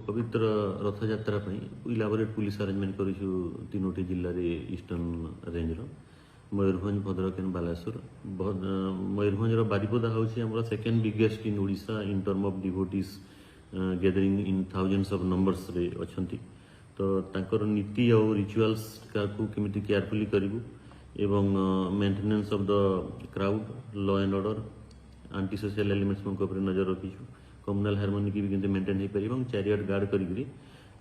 पवित्र Rathyatra elaborate police arrangement कर तीनोटी जिले में eastern range Mayurbhanj Bhadrak and Baleshwar Mayurbhanj Baripada हूँ आम second biggest in Odisha in term of devotees gathering in thousands of numbers रे अच्छी तो तांकर नीति और रिचुअल्स को केमिति केयरफुली करूँ एवं maintenance of the crowd law and order aunty social elements नजर रखीछु कम्युनाल हार्मोनी की भी मेंटेन हो पार चारियाड गार्ड करी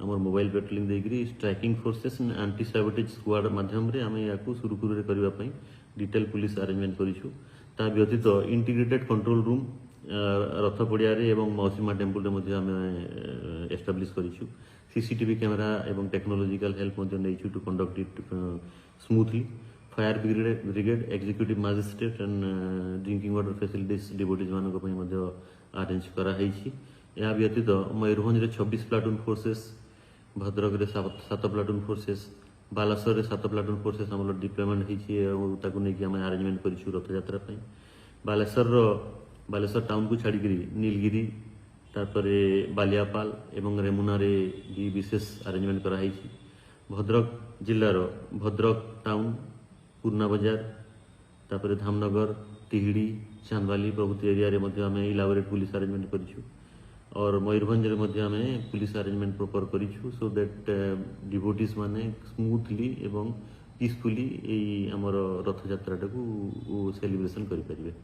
आम मोबाइल पेट्रोलिंग देकरी striking forces anti sabotage squad माध्यम आम या सुरुखुरु करने डिटेल पुलिस आरेंजमेंट करूँ ता व्यतीत इंटीग्रेटेड कंट्रोल रूम रथ पड़िया मौसीमा टेम्पल आम एस्टाब्लीश करूँ सीसीटीवी कैमेरा एवं technological help to conduct it smoothly fire brigade executive magistrate and drinking water facilities devotees मान अरेंज कराई या व्यतीत Mayurbhanj 26 platoon forces Bhadrak 7 platoon forces Baleshwar 7 platoon forces आम डिप्लॉयमेंट होती आम अरेंजमेंट करूँ रथयात्रा बालेश्वर टाउन को छाड़ी नीलगिरी तापर बालियापाल एवं रेमुना रे भी विशेष अरेंजमेंट कराई भद्रक जिलार भद्रक टाउन पूर्णा बाजार तापर धामनगर तिहिड़ी चांदवाली प्रभृति एरिया रे आम इलाबोरेट पुलिस अरेंजमेंट करूँ और मयूरभंज रे पुलिस अरेंजमेंट प्रॉपर करूँ सो दैट डिवोटीज माने स्मूथली एवं पीसफुली आमर रथयात्रा को सेलिब्रेशन करें।